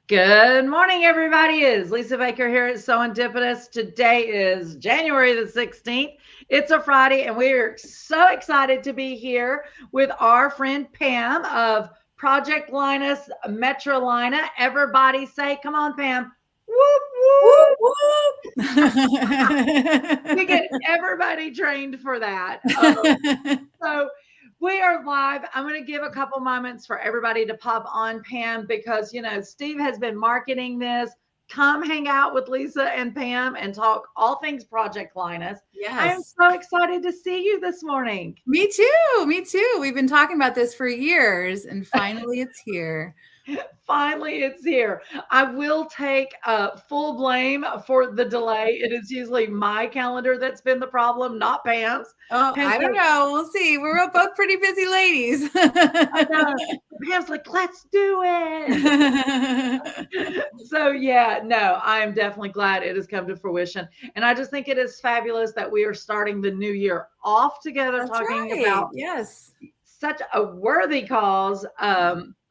Good morning, everybody. It's Lisa Baker here at Serendipitous. Today is January the 16th. It's a Friday, and we are so excited to be here with our friend Pam of Project Linus, Metrolina. Everybody say, come on, Pam. Whoop, Whoop, whoop. We whoop. get everybody trained for that. So we are live. I'm going to give a couple moments for everybody to pop on, Pam, because, Steve has been marketing this. Come hang out with Lisa and Pam and talk all things Project Linus. I am Yes. so excited to see you this morning. Me too. Me too. We've been talking about this for years, and finally it's here. Finally, it's here. I will take full blame for the delay. It is usually my calendar that's been the problem, not Pam's. Oh, Pam's I don't know. We'll see. We're both pretty busy ladies. I know. Pam's like, let's do it. So yeah, no, I'm definitely glad it has come to fruition. And I just think it is fabulous that we are starting the new year off together That's talking right. about Yes. such a worthy cause.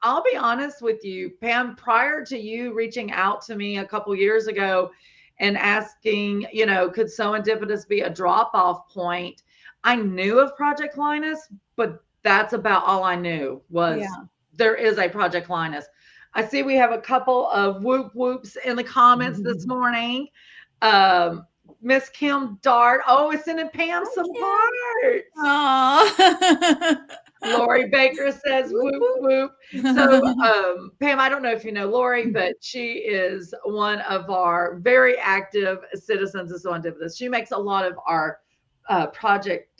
I'll be honest with you, Pam, prior to you reaching out to me a couple years ago and asking, could serendipitous be a drop-off point? I knew of Project Linus, but that's about all I knew was Yeah. there is a Project Linus. I see we have a couple of whoop whoops in the comments this morning. Um, Miss Kim Dart, it's sending Pam some hearts. Aw. Lori Baker says Whoop, whoop whoop. whoop. So Pam, I don't know if you know Lori, but she is one of our very active citizens of Serendipitous. She makes a lot of our project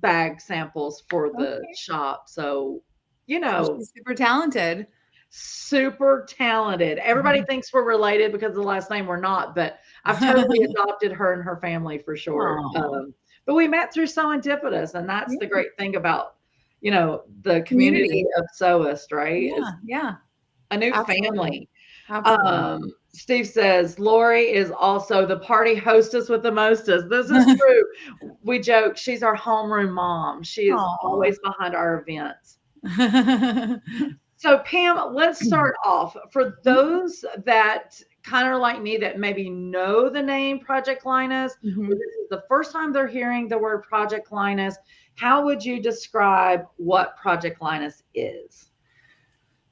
bag samples for the Okay. shop. So, So she's super talented. super talented. Everybody thinks we're related because of the last name. We're not, but I've totally adopted her and her family for sure. Aw. But we met through Serendipitous, and that's the Yeah. great thing about the community Community. of Sewist, right? Yeah. Is Yeah. a new Absolutely. family. Absolutely. Steve says Lori is also the party hostess with the mostest. This is true. We joke she's our homeroom mom. She is Aw. always behind our events. So, Pam, let's start off. For those that kind of like me that maybe know the name Project Linus, or Mhm. this is the first time they're hearing the word Project Linus, how would you describe what Project Linus is?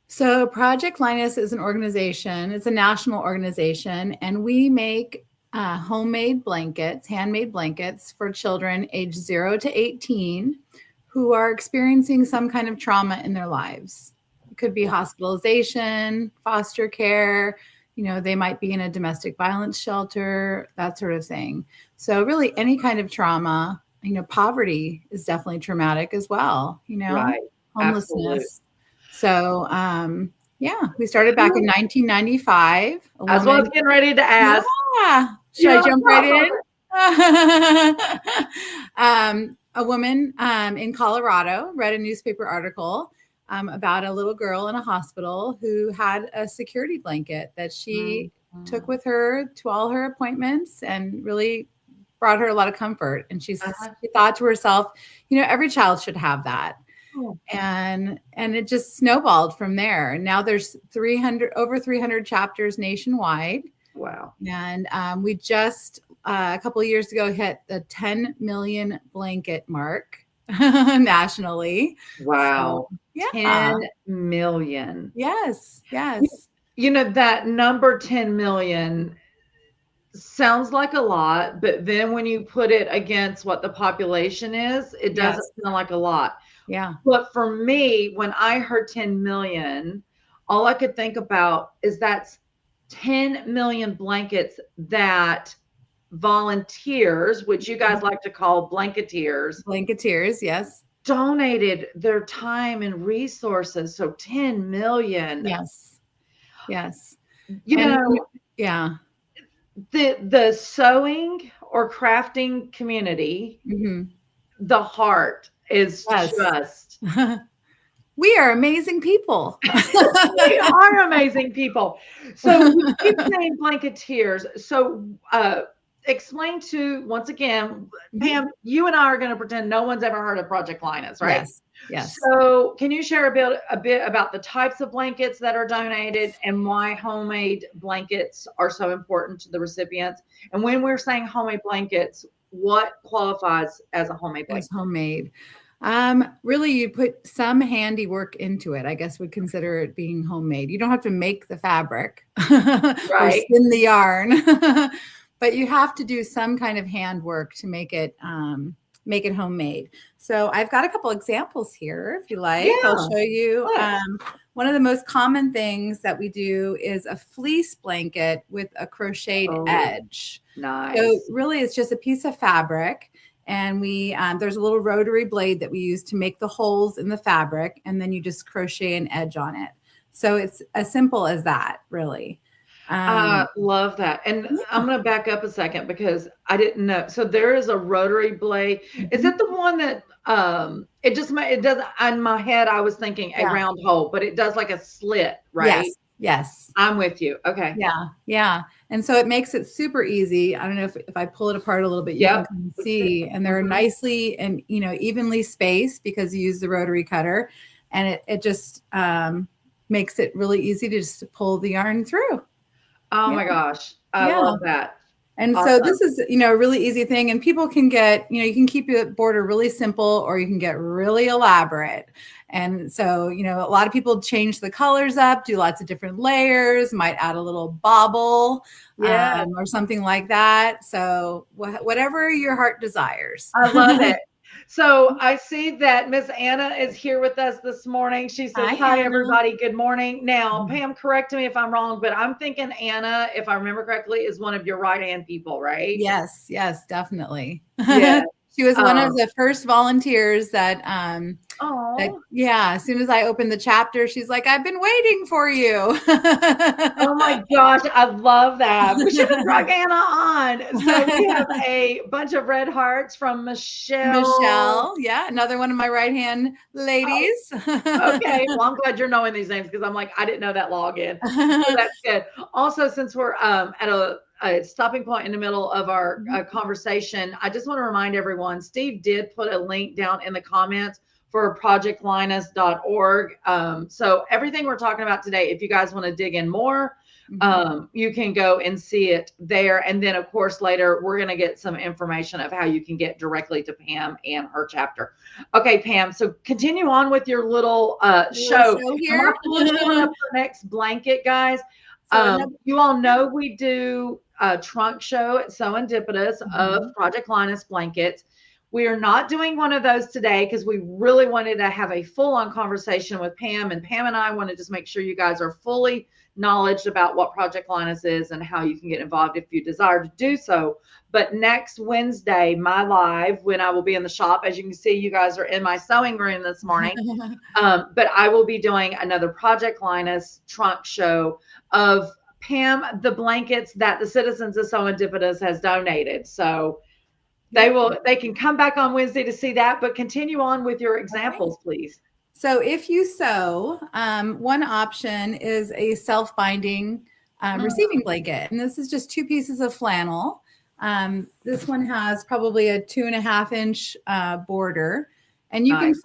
So, Project Linus is an organization, it's a national organization, and we make homemade blankets, handmade blankets for children age 0 to 18 who are experiencing some kind of trauma in their lives. It could be hospitalization, foster care, they might be in a domestic violence shelter, that sort of thing. So, really, any kind of trauma, poverty is definitely traumatic as well, Right. Absolutely. homelessness. So, yeah, we started back in 1995. A That's what I was woman, getting ready to ask. yeah. Should You're I on jump right top of in? it. A woman in Colorado read a newspaper article about a little girl in a hospital who had a security blanket that she took Mhm. with her to all her appointments and really brought her a lot of comfort. And she Uh-huh. thought to herself, every child should have that. Oh, And it just snowballed from there. And now there's over 300 chapters nationwide. wow. And we just a couple of years ago hit the 10 million blanket mark nationally. So Wow. yeah, 10 million. yes, yes, That number 10 million sounds like a lot, but then when you put it against what the population is, it doesn't yes, sound like a lot. yeah, But for me, when I heard 10 million, all I could think about is that's 10 million blankets that volunteers, which you guys like to call blanketeers, blanketeers, yes, donated their time and resources. So 10 million. yes, yes, You and know, yeah, the sewing or crafting community, mhm, the heart is yes. just We are amazing people. we are amazing people. So you keep saying blanketeers. So explain to once again, Mhm. Pam, you and I are going to pretend no one's ever heard of Project Linus, right? Yes. Yes. So, can you share a bit about the types of blankets that are donated and why homemade blankets are so important to the recipients? And when we're saying homemade blankets, what qualifies as a homemade It's blanket? homemade. Really, you put some handiwork into it. I guess would consider it being homemade. You don't have to make the fabric or Right. spin the yarn, but you have to do some kind of handwork to make it homemade. So I've got a couple examples here. If you like, I'll Yeah. show you. Let's. One of the most common things that we do is a fleece blanket with a crocheted Oh, edge. So nice. really, it's just a piece of fabric and there's a little rotary blade that we use to make the holes in the fabric, and then you just crochet an edge on it. So it's as simple as that, really. I Um, love that. And yeah. I'm going to back up a second because I didn't know. So there is a rotary blade. Is Mhm. it the one that it does in my head I was thinking a Yeah. round hole, but it does like a slit, right? Yes. Yes. I'm with you. Okay. Yeah. Yeah. And so it makes it super easy. I don't know if I pull it apart a little bit, you can Yep. kind of Let's see. see, and they're Mhm. nicely and evenly spaced because you use the rotary cutter, and it just makes it really easy to just pull the yarn through. Oh Yeah. my gosh. I Yeah. love that. And so Awesome. this is, a really easy thing, and people can get, you can keep your border really simple or you can get really elaborate. And so, a lot of people change the colors up, do lots of different layers, might add a little bobble Yeah. or something like that. So whatever your heart desires. I love it. So I see that Miss Anna is here with us this morning. She says, Hi, "Hi, Anna. everybody. Good morning." Now, Pam, correct me if I'm wrong, but I'm thinking Anna, if I remember correctly, is one of your right hand people, right? Yes, yes, definitely. Yeah. She was one of Um, the first volunteers that, oh, yeah, as soon as I opened the chapter, she's like, "I've been waiting for you." oh my gosh, I love that. We should have drug Anna on. So we have a bunch of red hearts from Michelle. Michelle, yeah, another one of my right-hand Oh, ladies. okay. Well, I'm glad you're knowing these names because I'm like, I didn't know that login. So that's good. Also, since we're at a stopping point in the middle of our conversation, I just want to remind everyone Steve did put a link down in the comments for projectlinus.org. So everything we're talking about today, if you guys want to dig in more, you can go and see it there. And then, of course, later we're going to get some information of how you can get directly to Pam and her chapter. Okay, Pam. So continue on with your little Little show. show And while here. Pam's pulling up her next blanket, guys, So another, you all know we do a trunk show at Serendipitous of mhm. Project Linus blankets. We are not doing one of those today because we really wanted to have a full-on conversation with Pam, and Pam and I want to just make sure you guys are fully knowledge about what Project Linus is and how you can get involved if you desire to do so. But next Wednesday, my live, when I will be in the shop, as you can see, you guys are in my sewing room this morning. But I will be doing another Project Linus trunk show of Pam, the blankets that the citizens of Serendipitous has donated. So they can come back on Wednesday to see that, but continue on with your Okay. examples, please. So if you sew, one option is a self-binding receiving blanket. And this is just two pieces of flannel. This one has probably a 2.5-inch border. And Nice.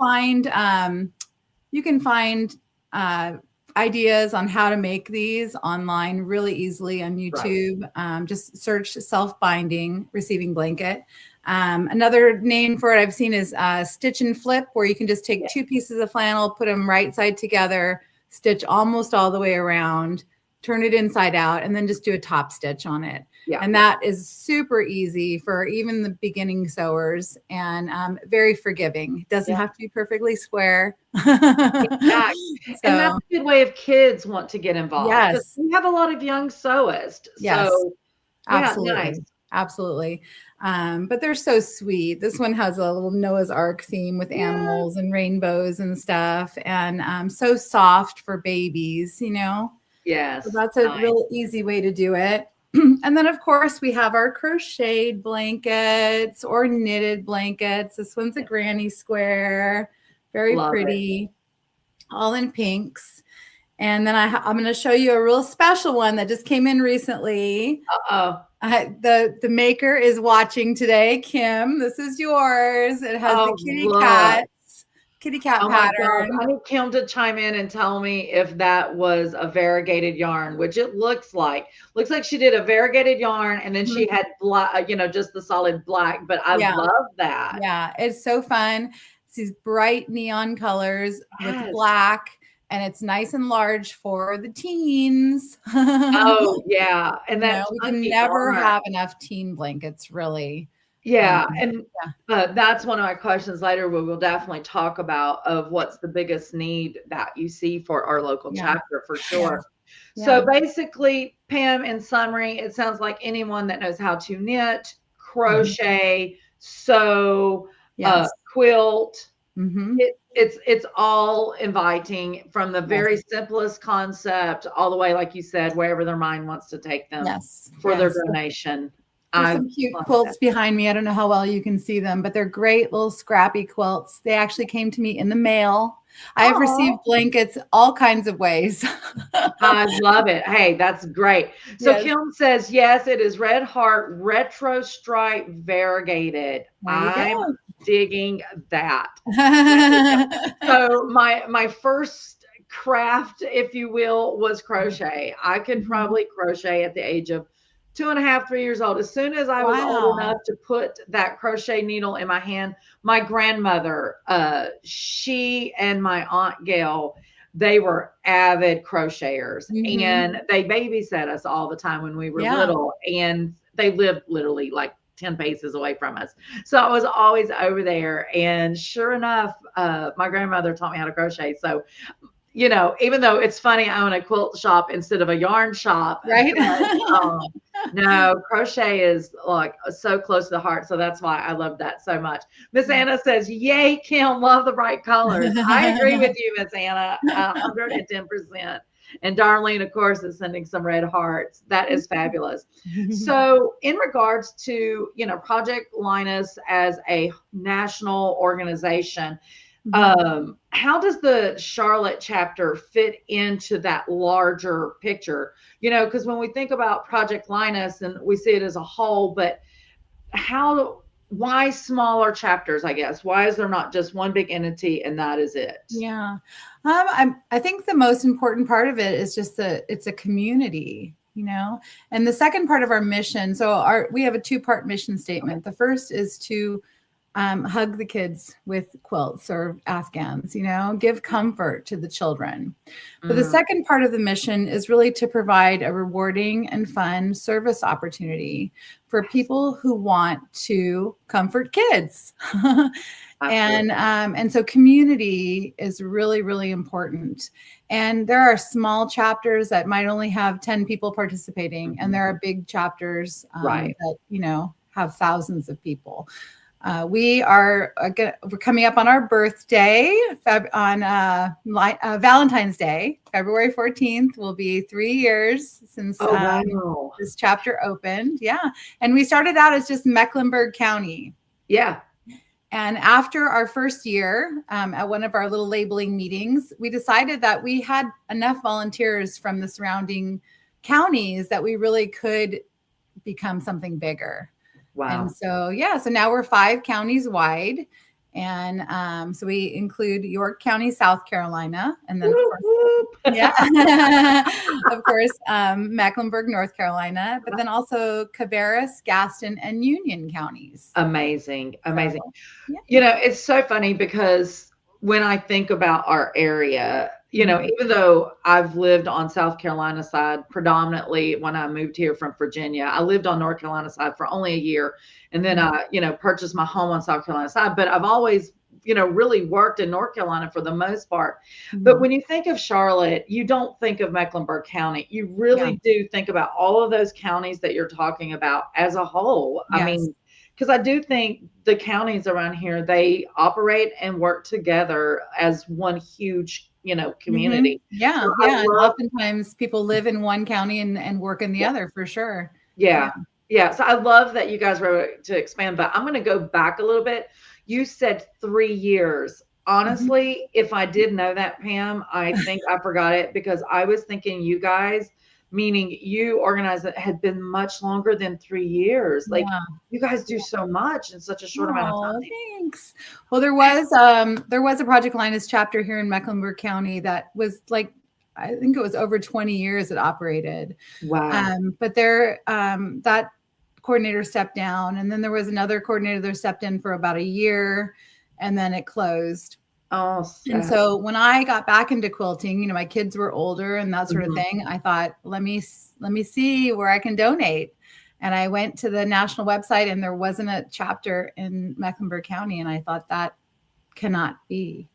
you can find ideas on how to make these online really easily on Right. YouTube. Just search self-binding receiving blanket. Another name for it I've seen is stitch and flip, where you can just take Yeah. two pieces of flannel, put them right side together, stitch almost all the way around, turn it inside out, and then just do a top stitch on it. Yeah. And that is super easy for even the beginning sewers, and very forgiving. It doesn't Yeah. have to be perfectly square. Exactly. And that's So, a good way if kids want to get involved because yes, we have a lot of young sewists. yes, So yeah, nice. absolutely. Absolutely. But they're so sweet. This one has a little Noah's Ark theme with Yeah. animals and rainbows and stuff, and so soft for babies. So Yes. that's a Nice. real easy way to do it. And then, of course, we have our crocheted blankets or knitted blankets. This one's a granny square, very Love it. pretty, all in pinks. And then I'm going to show you a real special one that just came in recently. Uh-oh. The maker is watching today. Kim, this is yours. It has the Oh, kitty look. cats kitty cat Oh my gosh. pattern. I need Kim to chime in and tell me if that was a variegated yarn, which it looks like. Looks like she did a variegated yarn and then she Mhm. had black, just the solid black, but I Yeah. love that. Yeah. It's so fun. It's these bright neon colors with Yes. black, and it's nice and large for the teens. Oh, yeah. And that We can chunky never yarn. have enough teen blankets, really. Yeah, Um, and yeah. that's one of my questions later. We will definitely talk about of what's the biggest need that you see for our local Yeah. chapter for Yeah. sure. Yeah. So basically, Pam, in summary, it sounds like anyone that knows how to knit, Mhm. crochet, sew, Yes. quilt, Hmm. it's all inviting from the Yes. very simplest concept all the way, like you said, wherever their mind wants to take them Yes. for their Yes. donation. There's I some cute love that. quilts behind me. I don't know how well you can see them, but they're great little scrappy quilts. They actually came to me in the mail. I have received Oh, blankets all kinds of ways. I love it. Hey, that's great. So Yes, Kim says, yes, it is Red Heart Retro Stripe Variegated. there you I'm go. digging that. So my first craft, if you will, was crochet. I could Mhm. probably crochet at the age of 2.5, 3 years old. As soon as I was old Wow. enough to put that crochet needle in my hand, my grandmother, she and my aunt Gail, they were avid crocheters Hmm. and they babysat us all the time when we were Yeah. little. And they lived literally like 10 paces away from us. So I was always over there. And sure enough, my grandmother taught me how to crochet. So, even though it's funny, I own a quilt shop instead of a yarn shop, Right. but no, crochet is like so close to the heart. So that's why I love that so much. Miss Yeah. Anna says, yay, Kim, love the bright colors. I agree with you, Miss Anna, 110%. And Darlene, of course, is sending some red hearts. That is fabulous. So, in regards to, Project Linus as a national organization, Mhm. how does the Charlotte chapter fit into that larger picture? Because when we think about Project Linus and we see it as a whole, but why smaller chapters, I guess? Why is there not just one big entity and that is it? Yeah. I think the most important part of it is just that it's a community, and the second part of our mission. So we have a two-part mission statement. The first is to hug the kids with quilts or Afghans, give comfort to the children. But the Mm, second part of the mission is really to provide a rewarding and fun service opportunity for people who want to comfort kids. absolutely. And so community is really, really important. And there are small chapters that might only have 10 people participating, and there Mhm. are big chapters Right. that, have thousands of people. We're coming up on our birthday on Valentine's Day, February 14th. Will be 3 years since Oh, wow. this chapter opened. Yeah, and we started out as just Mecklenburg County. Yeah. And after our first year at one of our little labeling meetings, we decided that we had enough volunteers from the surrounding counties that we really could become something bigger. And Wow. so now we're 5 counties wide. And so we include York County, South Carolina, and then, of Whoop, course, whoop. yeah, of course, Mecklenburg, North Carolina, but then also Cabarrus, Gaston, and Union counties. Amazing. Amazing. So, yeah. It's so funny because when I think about our area, Mhm. even though I've lived on South Carolina side predominantly when I moved here from Virginia, I lived on North Carolina side for only a year. And then I, purchased my home on South Carolina side, but I've always, really worked in North Carolina for the most part. But Mhm. when you think of Charlotte, you don't think of Mecklenburg County. You Yeah. really do think about all of those counties that you're talking about as a whole. I Yes. mean, because I do think the counties around here, they operate and work together as one huge, Mhm. community. So Yeah. I Yeah. And love, oftentimes people live in one county and work in the yeah, other for sure. Yeah. yeah, yeah. So I love that you guys were able to expand, but I'm going to go back a little bit. You said 3 years. Mhm. Honestly, if I did know that, Pam, I think I forgot it because I was thinking you guys meaning you organized it, had been much longer than 3 years. Like Yeah. you guys do so much in such a short amount of Oh, time. thanks. Well, there was a Project Linus chapter here in Mecklenburg County that was like, I think it was over 20 years it operated. Wow. But that coordinator stepped down, and then there was another coordinator that stepped in for about a year, and then it closed. Oh, And sad. so when I got back into quilting, my kids were older and that sort of Mhm. thing. I thought, let me see where I can donate. And I went to the national website, and there wasn't a chapter in Mecklenburg County. And I thought, that cannot be.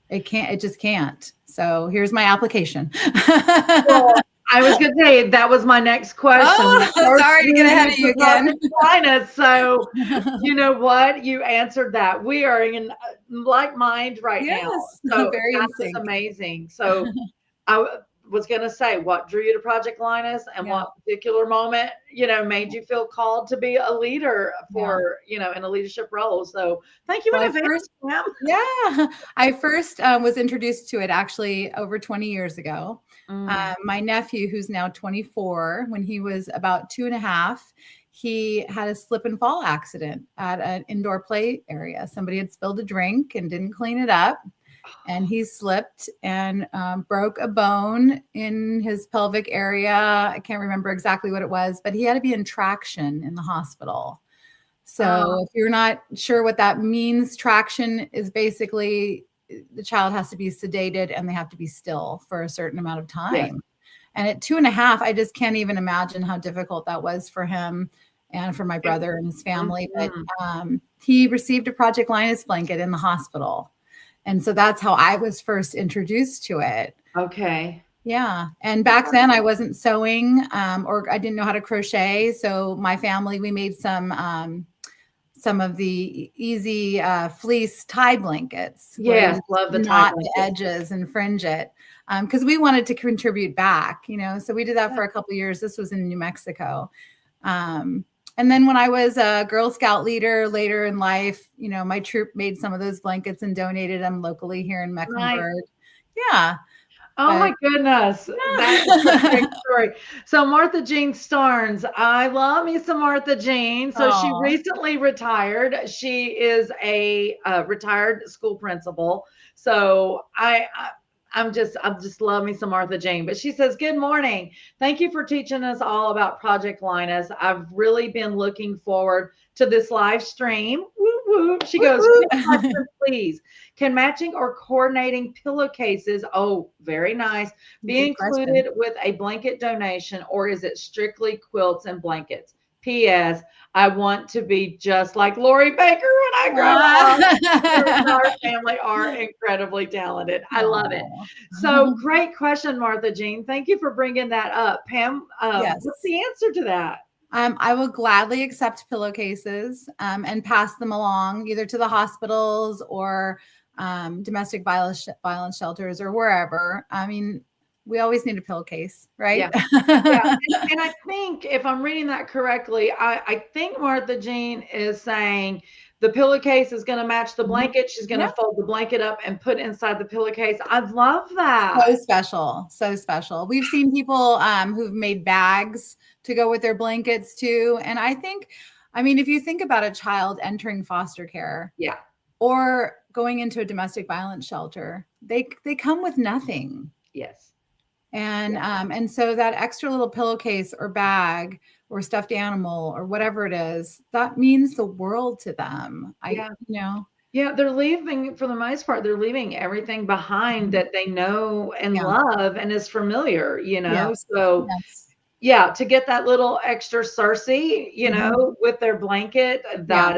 It just can't. So here's my application. Well, I was going to say that was my next question. Oh, sorry to get ahead of you again. So you know what? You answered that. We are in like mind right now. So very in that's sync. amazing. So I was going to say, what drew you to Project Linus, and what particular moment, made you feel called to be a leader for, in a leadership role. So thank you in advance, Pam. Yeah, I first was introduced to it actually over 20 years ago. My nephew, who's now 24, when he was about 2.5, he had a slip and fall accident at an indoor play area. Somebody had spilled a drink and didn't clean it up, and he slipped and broke a bone in his pelvic area. I can't remember exactly what it was, but he had to be in traction in the hospital. So if you're not sure what that means, traction is basically the child has to be sedated and they have to be still for a certain amount of time. Yeah. And at 2.5, I just can't even imagine how difficult that was for him and for my brother and his family. But he received a Project Linus blanket in the hospital. And so that's how I was first introduced to it. Okay. Yeah. And back then I wasn't sewing or I didn't know how to crochet. So my family, we made some of the easy fleece tie blankets. Yes, love the tie blankets. The edges and fringe it because we wanted to contribute back, so we did that for a couple of years. This was in New Mexico. And then when I was a Girl Scout leader later in life, my troop made some of those blankets and donated them locally here in Mecklenburg. Nice. Yeah. Oh my goodness. That's a great story. So Martha Jean Starnes, I love me some Martha Jean. So she recently retired. She is a retired school principal. So I'm just love me some Martha Jane. But she says, good morning. Thank you for teaching us all about Project Linus. I've really been looking forward to this live stream. Woo, woo. She goes, please. Can matching or coordinating pillowcases, very nice, be included with a blanket donation, or is it strictly quilts and blankets? P.S. I want to be just like Lori Baker when I grow up. Our family are incredibly talented. I love it. So great question, Martha Jean. Thank you for bringing that up. Pam, what's the answer to that? I will gladly accept pillowcases and pass them along either to the hospitals or domestic violence shelters or wherever. I mean, we always need a pillowcase, right? Yeah. And I think if I'm reading that correctly, I think Martha Jean is saying the pillowcase is going to match the blanket. She's going to fold the blanket up and put inside the pillowcase. I love that. So special. So special. We've seen people who've made bags to go with their blankets too. And I think, if you think about a child entering foster care or going into a domestic violence shelter, they come with nothing. Yes. And so that extra little pillowcase or bag or stuffed animal or whatever it is, that means the world to them. Yeah, they're leaving, for the most part, they're leaving everything behind that they know and love and is familiar, So to get that little extra Cersei, with their blanket, that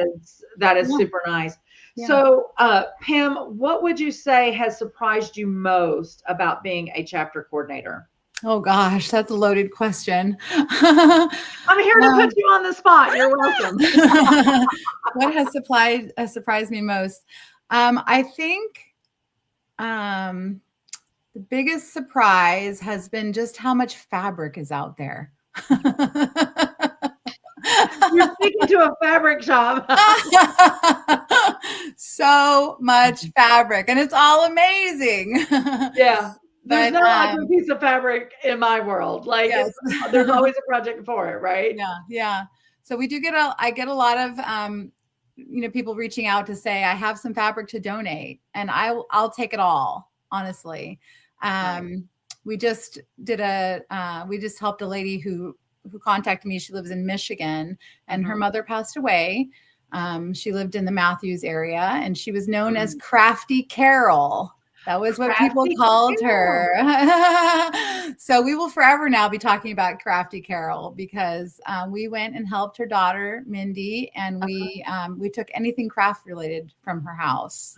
is super nice. Yeah. So, Pam, what would you say has surprised you most about being a chapter coordinator? Oh gosh, that's a loaded question. I'm here to put you on the spot. You're welcome. What has surprised me most? I think the biggest surprise has been just how much fabric is out there. You're speaking to a fabric shop. So much fabric, and it's all amazing. Yeah. There's But no ugly piece of fabric in my world. Like yes. there's always a project for it, right? Yeah, yeah. So we do I get a lot of people reaching out to say I have some fabric to donate, and I'll take it all, honestly. Right. We just we just helped a lady who contacted me. She lives in Michigan, and her mother passed away. She lived in the Matthews area, and she was known as Crafty Carol. That was what people Crafty called Carol. her. So we will forever now be talking about Crafty Carol, because we went and helped her daughter, Mindy, and we took anything craft related from her house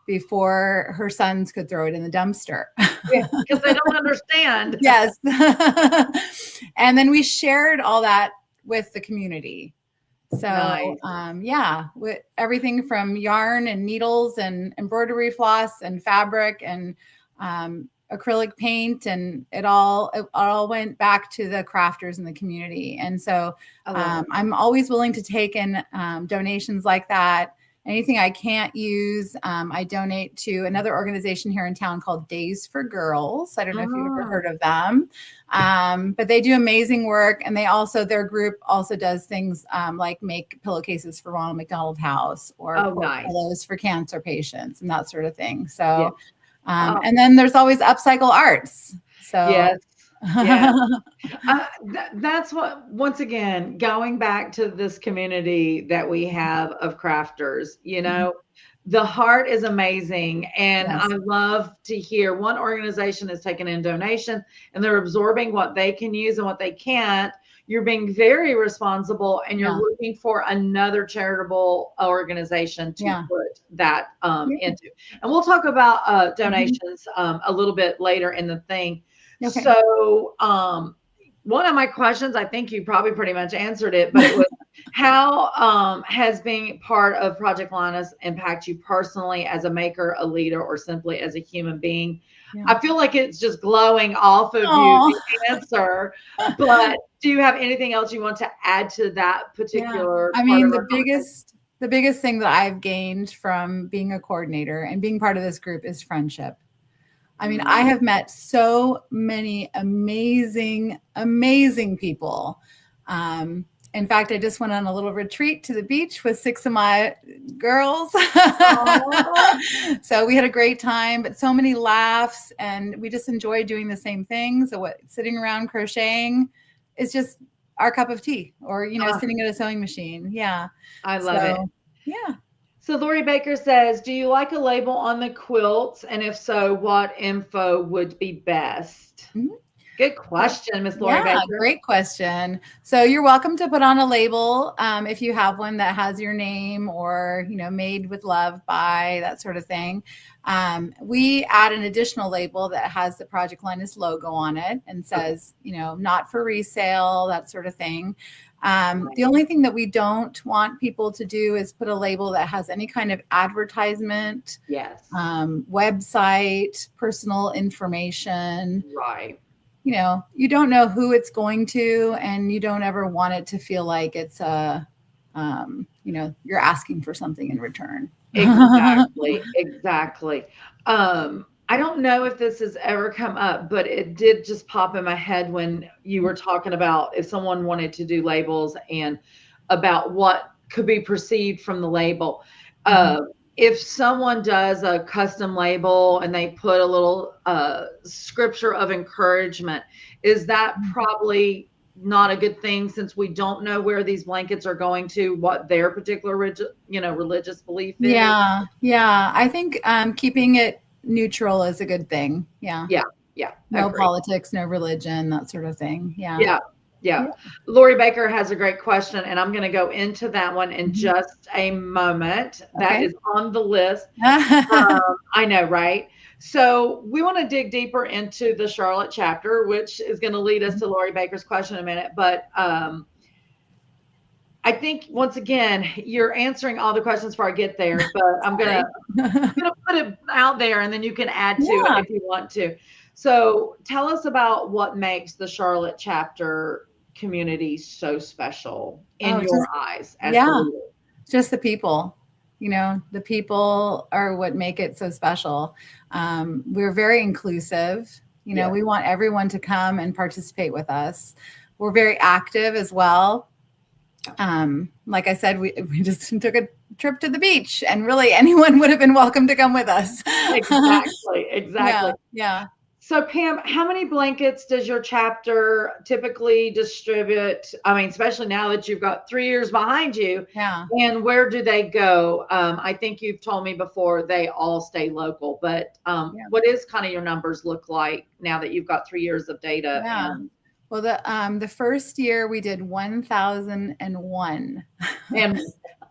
before her sons could throw it in the dumpster. Yeah, because they don't understand. Yes. And then we shared all that with the community. So, Nice. with everything from yarn and needles and embroidery floss and fabric and acrylic paint, and it all went back to the crafters in the community. And so I'm always willing to take in donations like that. Anything I can't use, I donate to another organization here in town called Days for Girls. I don't know if you've ever heard of them, but they do amazing work. And their group also does things like make pillowcases for Ronald McDonald House, or pillows for cancer patients and that sort of thing. So, and then there's always Upcycle Arts. So yes. Yeah. That's what, once again, going back to this community that we have of crafters, the heart is amazing. And Yes. I love to hear one organization has taken in donation and they're absorbing what they can use and what they can't. You're being very responsible, and you're looking for another charitable organization to put that into. And we'll talk about donations a little bit later in the thing. Okay. So one of my questions, I think you probably pretty much answered it, but it was how has being part of Project Linus impact you personally as a maker, a leader, or simply as a human being? Yeah. I feel like it's just glowing off of you, the answer, but do you have anything else you want to add to that particular? I mean, the biggest thing that I've gained from being a coordinator and being part of this group is friendship. I mean, I have met so many amazing, amazing people. In fact, I just went on a little retreat to the beach with 6 of my girls. So we had a great time, but so many laughs, and we just enjoy doing the same thing. So sitting around crocheting is just our cup of tea, or, sitting at a sewing machine. Yeah. I love it. Yeah. So Lori Baker says, do you like a label on the quilts? And if so, what info would be best? Mm-hmm. Good question, Miss Lori Baker. Great question. So you're welcome to put on a label if you have one that has your name, or, made with love by, that sort of thing. We add an additional label that has the Project Linus logo on it and says, not for resale, that sort of thing. The only thing that we don't want people to do is put a label that has any kind of advertisement, website, personal information. Right. You don't know who it's going to, and you don't ever want it to feel like it's you're asking for something in return. Exactly. I don't know if this has ever come up, but it did just pop in my head when you were talking about if someone wanted to do labels and about what could be perceived from the label. If someone does a custom label and they put a little scripture of encouragement, is that probably not a good thing, since we don't know where these blankets are going to, what their particular religious belief is? Yeah. I think keeping it neutral is a good thing. Yeah. No politics, no religion, that sort of thing. Yeah. Lori Baker has a great question, and I'm going to go into that one in just a moment. That is on the list. I know, right? So we want to dig deeper into the Charlotte chapter, which is going to lead us to Lori Baker's question in a minute. But I think, once again, you're answering all the questions before I get there, but I'm going to put it out there, and then you can add to it if you want to. So tell us about what makes the Charlotte chapter community so special in your eyes as a leader. Just the people. You know, the people are what make it so special. We're very inclusive. You know, Yeah. we want everyone to come and participate with us. We're very active as well. Like I said, we just took a trip to the beach, and really anyone would have been welcome to come with us. Exactly. Exactly. Yeah, yeah, So, Pam, how many blankets does your chapter typically distribute? I mean, especially now that you've got 3 years behind you, yeah, and where do they go? I think you've told me before they all stay local, but yeah, what is kind of your numbers look like now that you've got 3 years of data? yeah. Well, the first year we did 1,001. And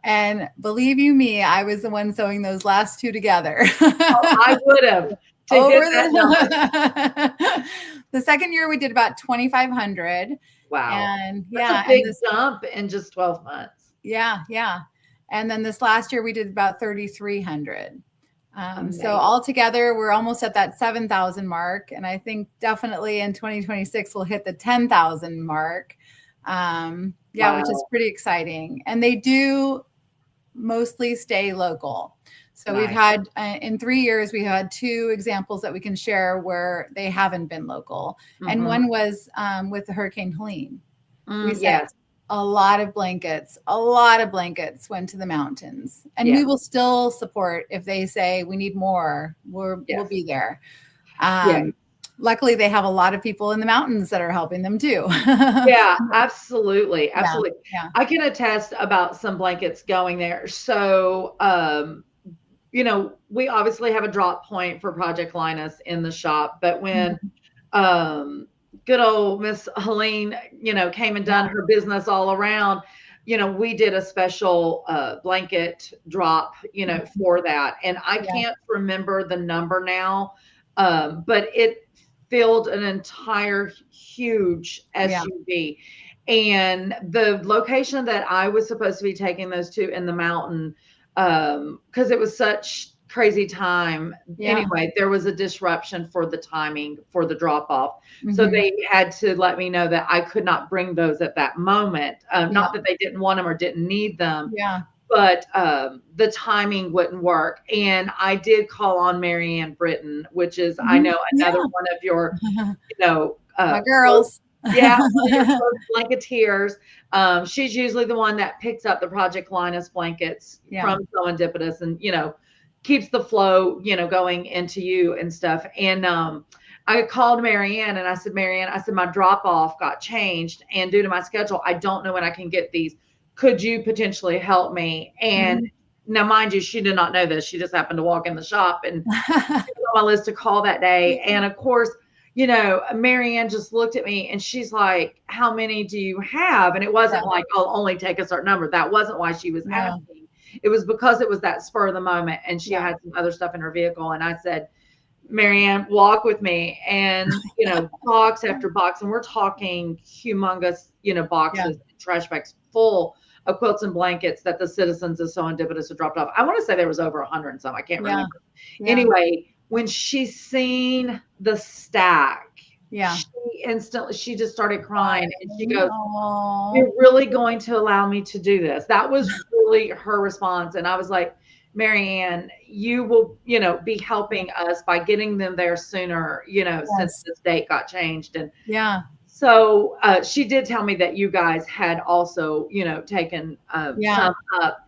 And believe you me, I was the one sewing those last two together. I would have to Over hit that number. the second year we did about 2,500. Wow, And that's a yeah, and big this, jump in just 12 months. yeah, yeah. And then this last year we did about 3,300. So Amazing. altogether, we're almost at that 7,000 mark. And I think definitely in 2026, we'll hit the 10,000 mark. Yeah, which is Wow, pretty exciting. And they do mostly stay local. So we've nice. had, in 3 years, we had two examples that we can share where they haven't been local. And Hmm. one was with the Hurricane Helene. We sent Yes, a lot of blankets went to the mountains. And we yes, will still support if they say we need more, we'll yes, be there. yeah. Luckily, they have a lot of people in the mountains that are helping them too. Yeah, absolutely. Yeah, Absolutely. yeah. I can attest about some blankets going there. So, we obviously have a drop point for Project Linus in the shop, but when Mhm. um good old Miss Helene, came and done Yeah, her business all around, we did a special blanket drop, mhm. for that. And I Yeah, can't remember the number now, but it filled an entire huge yeah, SUV. And the location that I was supposed to be taking those to in the mountain, because it was such crazy time. yeah. Anyway, there was a disruption for the timing for the drop off. So Mhm. they had to let me know that I could not bring those at that moment. Not Yeah, that they didn't want them or didn't need them, yeah. but the timing wouldn't work. And I did call on Marianne Britton, which is, I Mhm. know, another Yeah. one of your, you know, My close, girls. yeah, one of your close blanketeers. She's usually the one that picks up the Project Linus blankets Yeah. from Serendipitous and, keeps the flow, going into you and stuff. And I called Marianne and I said, Marianne, I said, my drop off got changed. And due to my schedule, I don't know when I can get these. Could you potentially help me? And Mhm. now, mind you, she did not know this. She just happened to walk in the shop and on my list to call that day. And of course, Marianne just looked at me and she's like, how many do you have? And it wasn't Yeah. like, I'll only take a certain number. That wasn't why she was No. asking. It was because it was that spur of the moment and she Yeah. had some other stuff in her vehicle. And I said, Marianne, walk with me. And, box after box. And we're talking humongous, Yeah. boxes, trash bags full of quilts and blankets that the citizens of Serendipitous had dropped off. I want to say there was over 100 and some. I can't Yeah. remember. Yeah. Anyway, when she seen the stack, Yeah. she just started crying and she goes, Oh. you're really going to allow me to do this? That was really her response. And I was like, Marianne, you will, be helping us by getting them there sooner, since Yes. this date got changed. And Yeah. so she did tell me that you guys had also, taken Yeah. some up.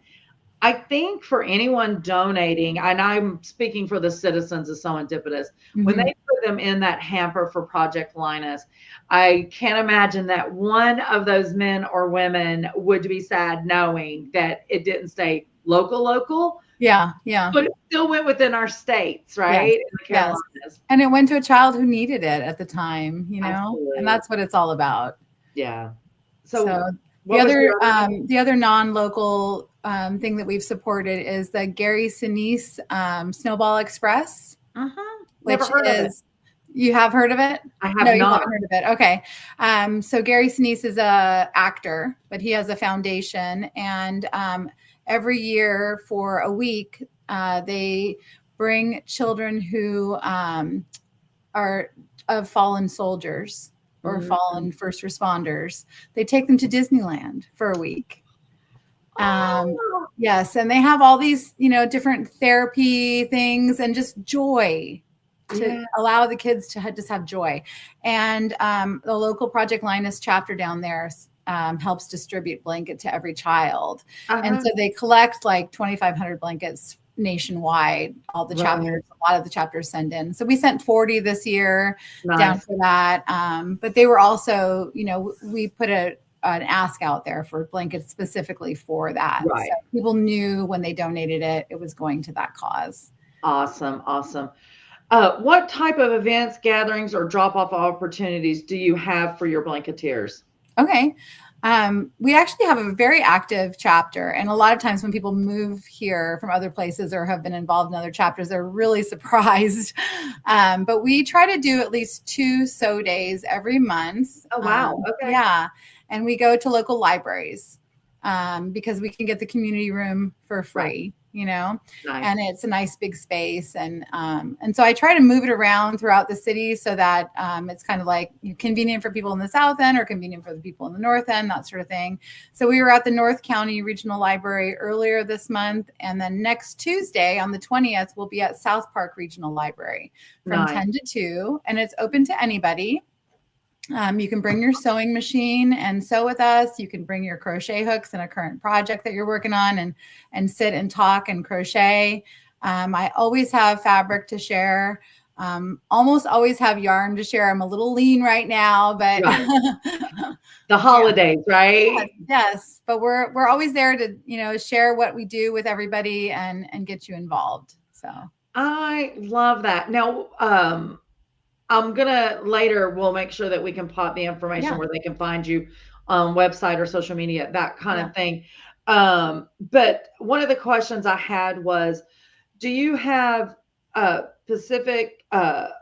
I think for anyone donating, and I'm speaking for the citizens of Serendipitous, when Mhm. they put them in that hamper for Project Linus, I can't imagine that one of those men or women would be sad knowing that it didn't stay local, Yeah. Yeah. but it still went within our states, Yes. right? In the Yes. Carolinas. And it went to a child who needed it at the time, and Absolutely. that's what it's all about. Yeah. So So what was your other? the other non-local thing that we've supported is the Gary Sinise Snowball Express, Never which heard of it. is, you have heard of it? I No, have you not. haven't heard of it. Okay. So Gary Sinise is a actor, but he has a foundation, and every year for a week, they bring children who are of fallen soldiers or Mhm. fallen first responders. They take them to Disneyland for a week. Oh, Yes, and they have all these, different therapy things and just joy to yeah. allow the kids to just have joy. And the local Project Linus chapter down there helps distribute blanket to every child. And Uh-huh. so they collect like 2,500 blankets nationwide. All the Right. chapters, a lot of the chapters send in. So we sent 40 this year down Nice. for that. But they were also, we put an ask out there for blankets specifically for that. So Right. people knew when they donated it, it was going to that cause. Awesome. Awesome. What type of events, gatherings, or drop-off opportunities do you have for your Blanketeers? Okay. We actually have a very active chapter. And a lot of times when people move here from other places or have been involved in other chapters, they're really surprised. But we try to do at least 2 sew days every month. Oh, wow. Okay. Yeah. And we go to local libraries because we can get the community room for Right. free, Nice. and it's a nice big space. And so I try to move it around throughout the city so that it's kind of like convenient for people in the South End or convenient for the people in the North End, that sort of thing. So we were at the North County Regional Library earlier this month. And then next Tuesday on the 20th, we'll be at South Park Regional Library from Nice. 10 to 2. And it's open to anybody. You can bring your sewing machine and sew with us. You can bring your crochet hooks and a current project that you're working on and sit and talk and crochet. I always have fabric to share. Almost always have yarn to share. I'm a little lean right now, but Right. The yeah, holidays, right? yes. But we're always there to, share what we do with everybody and get you involved. So I love that. Now, I'm gonna later we'll make sure that we can pop the information yeah, where they can find you on website or social media, that kind yeah. of thing. But one of the questions I had was, do you have specific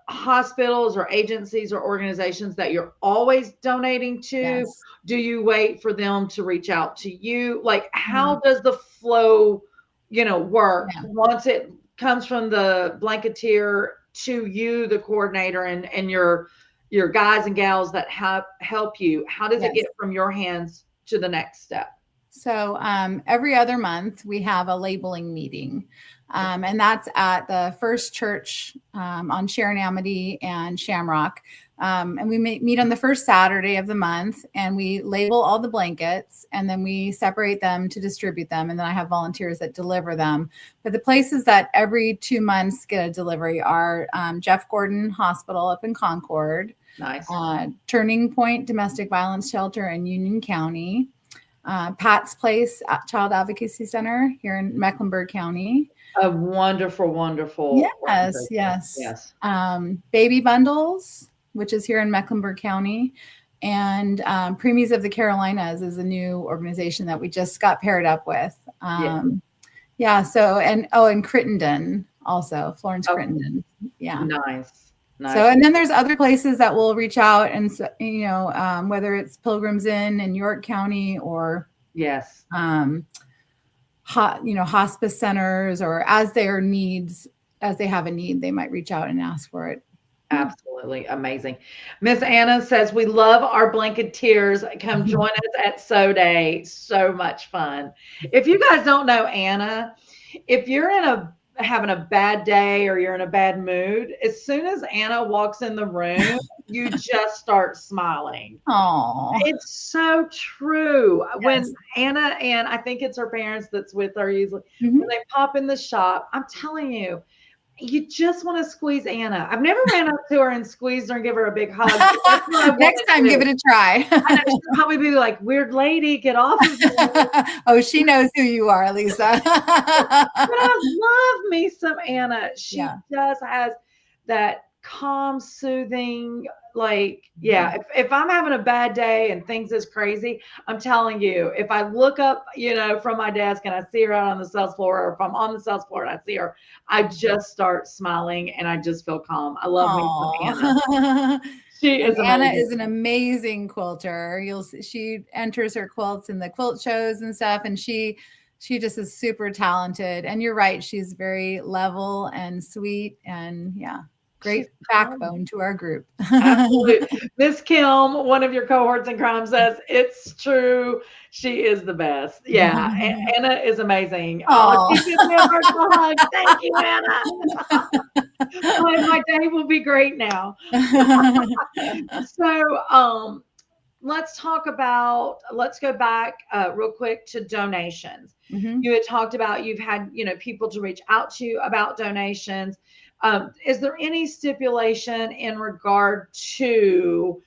hospitals or agencies or organizations that you're always donating to? Yes. Do you wait for them to reach out to you? Like, how Mhm. does the flow, work Yeah. once it comes from the blanketeer to you, the coordinator, and your guys and gals that help you? How does it Yes. get from your hands to the next step? So every other month we have a labeling meeting, and that's at the First Church on Sharon Amity and Shamrock. And we meet on the first Saturday of the month, and we label all the blankets, and then we separate them to distribute them. And then I have volunteers that deliver them. But the places that every 2 months get a delivery are Jeff Gordon Hospital up in Concord, Nice. Turning Point Domestic Violence Shelter in Union County, Pat's Place Child Advocacy Center here in Mecklenburg County. A wonderful, wonderful Yes, organization. yes. Yes. Baby Bundles, which is here in Mecklenburg County. And Preemies of the Carolinas is a new organization that we just got paired up with. Yeah. Yeah, so, and Crittenden also, Florence Oh, Crittenden. Yeah. nice. So, Nice. and then there's other places that will reach out and, whether it's Pilgrims Inn in York County or Yes. hospice centers, or as they have a need, they might reach out and ask for it. Yeah. Absolutely amazing. Miss Anna says, we love our blanketeers. Come join us at Sew Day. So much fun. If you guys don't know Anna, if you're having a bad day or you're in a bad mood, as soon as Anna walks in the room, you just start smiling. Oh, It's so true. yes. When Anna, and I think it's her parents that's with her usually, when Mhm. they pop in the shop, I'm telling you, you just want to squeeze Anna. I've never ran up to her and squeezed her and give her a big hug. But that's what I want Next time, to give do. it a try. I know she'll probably be like, weird lady, get off of me. Oh, she knows who you are, Lisa. But I love me some Anna. She Yeah. just has that calm, soothing, like, yeah, if I'm having a bad day and things is crazy, I'm telling you, if I look up, from my desk and I see her out on the sales floor, or if I'm on the sales floor and I see her, I just start smiling and I just feel calm. I love me some Anna. Aw. She And is Anna amazing. is an amazing quilter. She enters her quilts in the quilt shows and stuff, and she just is super talented. And you're right, she's very level and sweet, and yeah. She's Great kind. backbone to our group. Absolutely. Miss Kim, one of your cohorts in crime, says it's true. She is the best. Yeah. Anna is amazing. Oh, Oh. she gives me a virtual hug. Thank you, Anna. My day will be great now. So, let's go back real quick to donations. Mhm. You had talked about you've had, people to reach out to you about donations. Is there any stipulation in regard to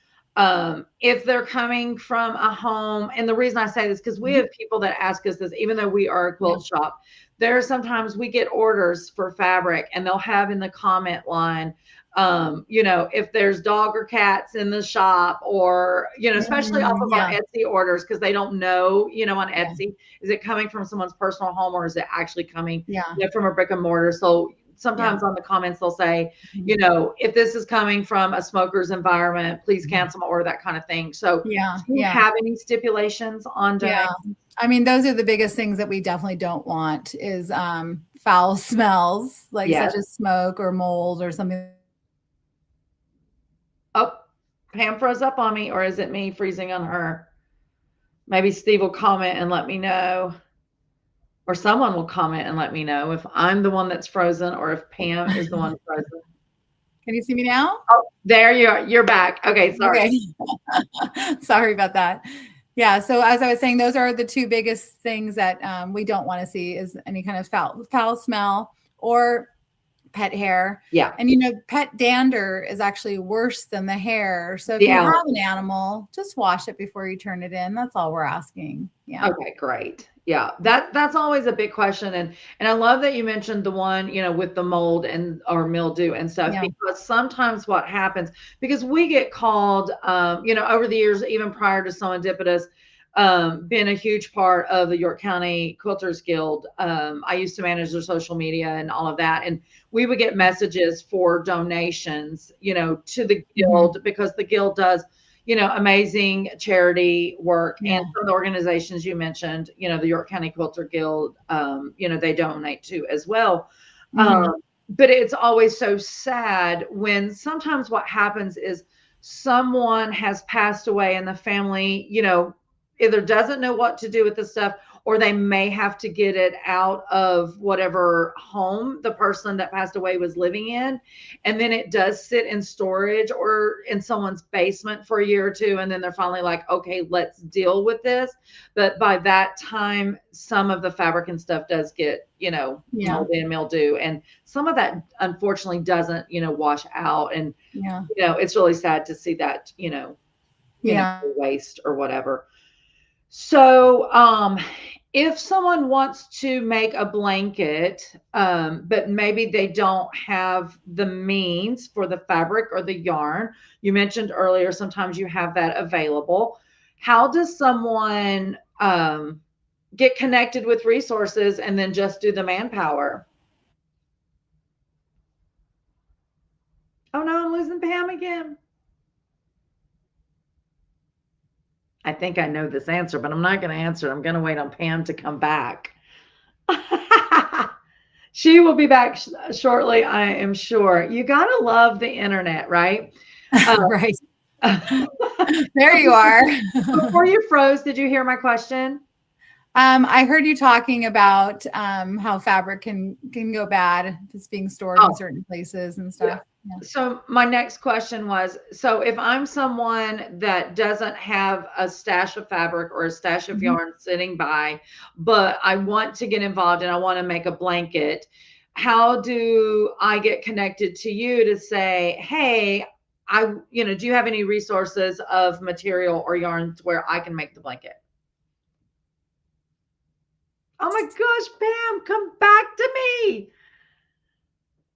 if they're coming from a home? And the reason I say this, because we Mhm. have people that ask us this, even though we are a Yeah. quilt shop, there are sometimes we get orders for fabric and they'll have in the comment line, if there's dog or cats in the shop, or, especially off of our Yeah. Etsy orders, because they don't know, on Yeah. Etsy, is it coming from someone's personal home or is it actually coming, Yeah. from a brick and mortar? So Yeah. sometimes on the comments, they'll say, Mhm. if this is coming from a smoker's environment, please Mhm. cancel my order, that kind of thing. So Yeah. do you Yeah. have any stipulations on Yeah. donations? I mean, those are the biggest things that we definitely don't want is foul smells, like such Yes. as smoke or mold or something. Oh, Pam froze up on me, or is it me freezing on her? Maybe Steve will comment and let me know, or someone will comment and let me know if I'm the one that's frozen or if Pam is the one frozen. Can you see me now? Oh, there you are. You're back. Okay, sorry. Okay. Sorry about that. Yeah. So as I was saying, those are the two biggest things that we don't want to see is any kind of foul smell or pet hair. Yeah, And pet dander is actually worse than the hair. So if the you have allergy. an animal, just wash it before you turn it in. That's all we're asking. Yeah. Okay, great. Yeah, that's always a big question, and I love that you mentioned the one, with the mold and or mildew and stuff, Yeah. because sometimes what happens, because we get called, over the years, even prior to Serendipitous, been a huge part of the York County Quilters Guild. I used to manage their social media and all of that, and we would get messages for donations, to the Mhm. guild, because the guild does, amazing charity work. Yeah. And some of the organizations you mentioned, the York County Quilter Guild, they donate to as well. Mhm. But it's always so sad when sometimes what happens is someone has passed away and the family, either doesn't know what to do with the stuff, or they may have to get it out of whatever home the person that passed away was living in. And then it does sit in storage or in someone's basement for a year or two. And then they're finally like, okay, let's deal with this. But by that time, some of the fabric and stuff does get, Yeah. moldy and mildew. And some of that unfortunately doesn't, wash out. And, Yeah. it's really sad to see that, Yeah. waste or whatever. So, if someone wants to make a blanket, but maybe they don't have the means for the fabric or the yarn, you mentioned earlier, sometimes you have that available. How does someone get connected with resources and then just do the manpower? Oh no, I'm losing Pam again. I think I know this answer, but I'm not going to answer. I'm going to wait on Pam to come back. She will be back shortly, I am sure. You gotta love the internet, right? Uh, Right. There you are. before you froze, did you hear my question? I heard you talking about how fabric can go bad if it's being stored in Oh, certain places and yeah. stuff. Yeah. So my next question was, so if I'm someone that doesn't have a stash of fabric or a stash of Mhm. yarn sitting by, but I want to get involved and I want to make a blanket, how do I get connected to you to say, hey, do you have any resources of material or yarns where I can make the blanket? Oh my gosh, Pam, come back to me.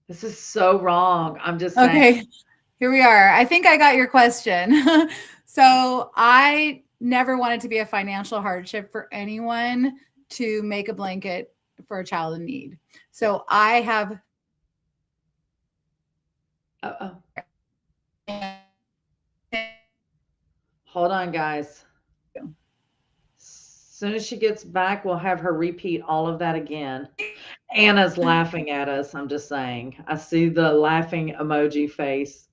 This is so wrong. I'm just saying. Okay. Here we are. I think I got your question. So I never wanted to be a financial hardship for anyone to make a blanket for a child in need. So I have. Uh-oh. Hold on, guys. As soon as she gets back, we'll have her repeat all of that again. Anna's laughing at us. I'm just saying. I see the laughing emoji face.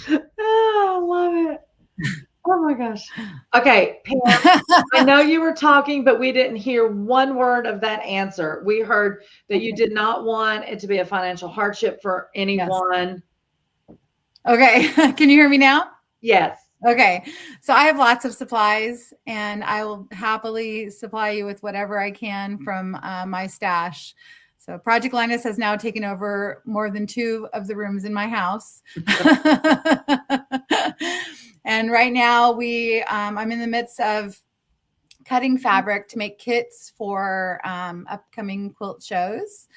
Oh, I love it. Oh my gosh. Okay, Pam, I know you were talking, but we didn't hear one word of that answer. We heard that you Okay. did not want it to be a financial hardship for Yes. anyone. Okay. Can you hear me now? Yes. Okay. So I have lots of supplies and I will happily supply you with whatever I can from my stash. So Project Linus has now taken over more than 2 of the rooms in my house. And right now I'm in the midst of cutting fabric to make kits for upcoming quilt shows.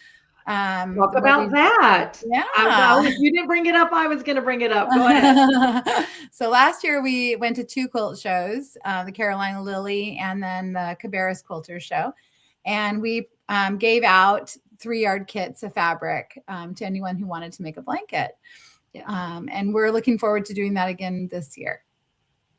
Talk Where about we that. Yeah. If you didn't bring it up, I was going to bring it up. Go ahead. So last year we went to 2 quilt shows, the Carolina Lily and then the Cabarrus Quilter Show. And we gave out 3-yard kits of fabric to anyone who wanted to make a blanket. Yeah. And we're looking forward to doing that again this year.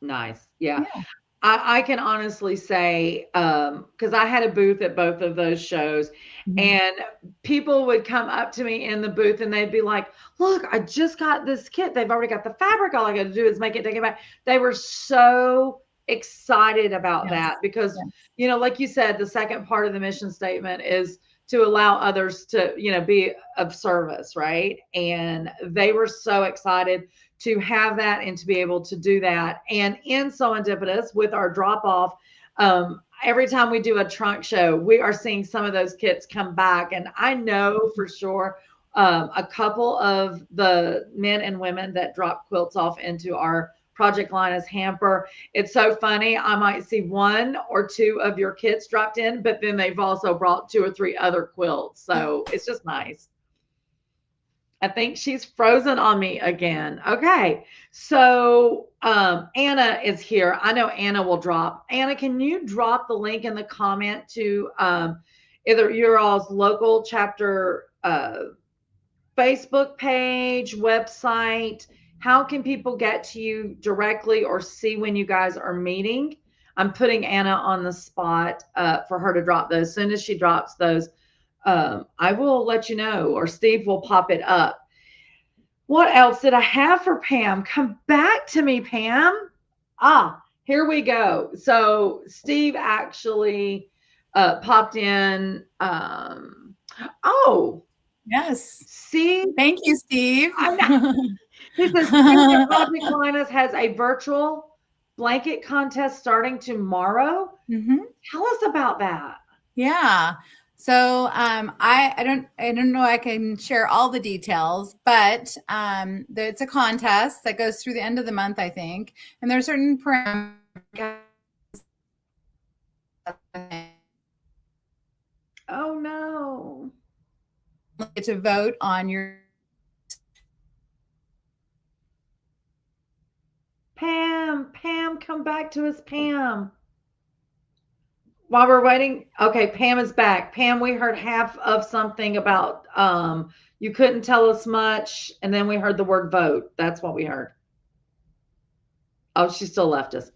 Nice. Yeah. Yeah. I can honestly say, because I had a booth at both of those shows, Mhm. and people would come up to me in the booth and they'd be like, "Look, I just got this kit. They've already got the fabric. All I got to do is make it, take it back." They were so excited about Yes. that because, Yes. like you said, the second part of the mission statement is to allow others to, be of service, right? And they were so excited to have that and to be able to do that. And in Serendipitous, with our drop off, every time we do a trunk show, we are seeing some of those kits come back. And I know for sure a couple of the men and women that drop quilts off into our Project Linus hamper. It's so funny. I might see 1 or 2 of your kits dropped in, but then they've also brought 2 or 3 other quilts. So it's just nice. I think she's frozen on me again. Okay. So Anna is here. I know Anna will drop. Anna, can you drop the link in the comment to either your all's local chapter Facebook page, website? How can people get to you directly or see when you guys are meeting? I'm putting Anna on the spot for her to drop those. As soon as she drops those, I will let you know, or Steve will pop it up. What else did I have for Pam? Come back to me, Pam. Here we go. So Steve actually popped in. Oh, Yes. see, Thank you, Steve. I know. He says Project Linus has a virtual blanket contest starting tomorrow. Mhm. Tell us about that. Yeah. So I don't know I can share all the details, but it's a contest that goes through the end of the month, I think, and there are certain parameters Oh no. to vote on your. Pam, come back to us, Pam. While we're waiting, okay, Pam is back. Pam, we heard half of something about you couldn't tell us much, and then we heard the word vote. That's what we heard. Oh, she still left us.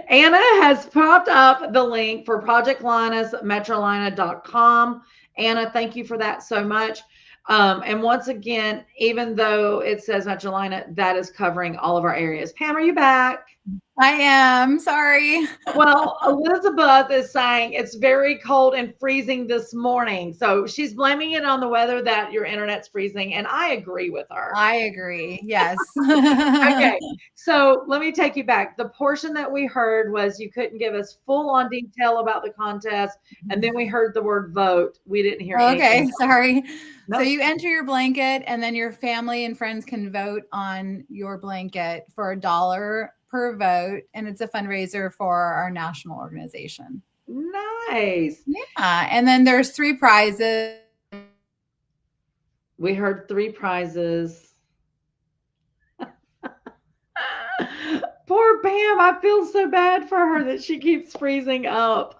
Anna has popped up the link for Project Linus, metrolina.com. Anna, thank you for that so much. And once again, even though it says Metrolina, that is covering all of our areas. Pam, are you back? I am sorry. Well, Elizabeth is saying it's very cold and freezing this morning. So she's blaming it on the weather that your internet's freezing. And I agree with her. I agree. Yes. Okay. So let me take you back. The portion that we heard was you couldn't give us full on detail about the contest. And then we heard the word vote. We didn't hear anything. Okay, sorry. Nope. So you enter your blanket and then your family and friends can vote on your blanket for $1 per vote. And it's a fundraiser for our national organization. Nice. Yeah. And then there's 3 prizes. We heard 3 prizes. Poor Pam. I feel so bad for her that she keeps freezing up.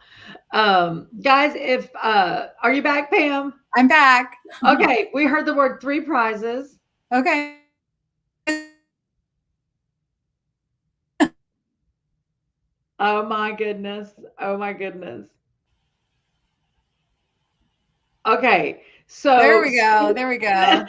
Guys, if are you back, Pam? I'm back. Okay, we heard the word 3 prizes. Okay. Oh my goodness. Oh my goodness. Okay. There So we go. There we go.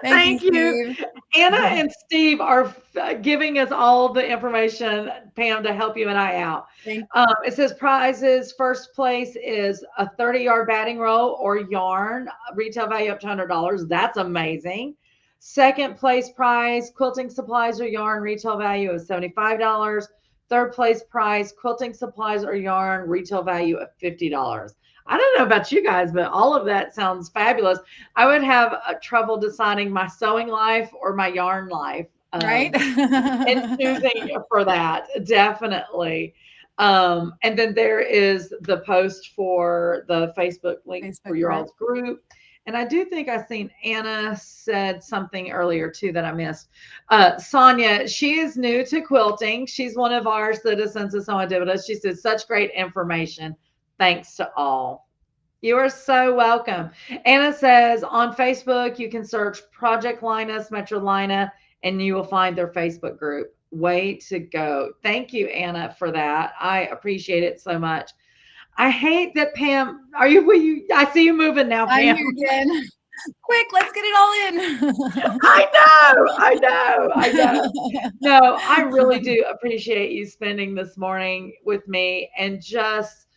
Thank you, thank you. Steve. Anna and Steve are giving us all the information, Pam, to help you and I out. Thank It says prizes. First place is a 30-yard batting roll or yarn, retail value up to $100. That's amazing. Second place prize, quilting supplies or yarn, retail value of $75. Third place prize, quilting supplies or yarn, retail value of $50. I don't know about you guys, but all of that sounds fabulous. I would have trouble deciding my sewing life or my yarn life, right. and choosing for that, definitely. And then there is the post for the Facebook link for Facebook your group. all's group. And I do think I seen Anna said something earlier too that I missed. Sonia, she is new to quilting. She's one of our citizens of Sonia Dividends. She said, such great information. Thanks to all. You are so welcome. Anna says on Facebook, you can search Project Linus, Metrolina, and you will find their Facebook group. Way to go. Thank you, Anna, for that. I appreciate it so much. I hate that Pam, are you, will you, I see you moving now, I'm Pam. here again. Quick, let's get it all in. I know. No, I really do appreciate you spending this morning with me and just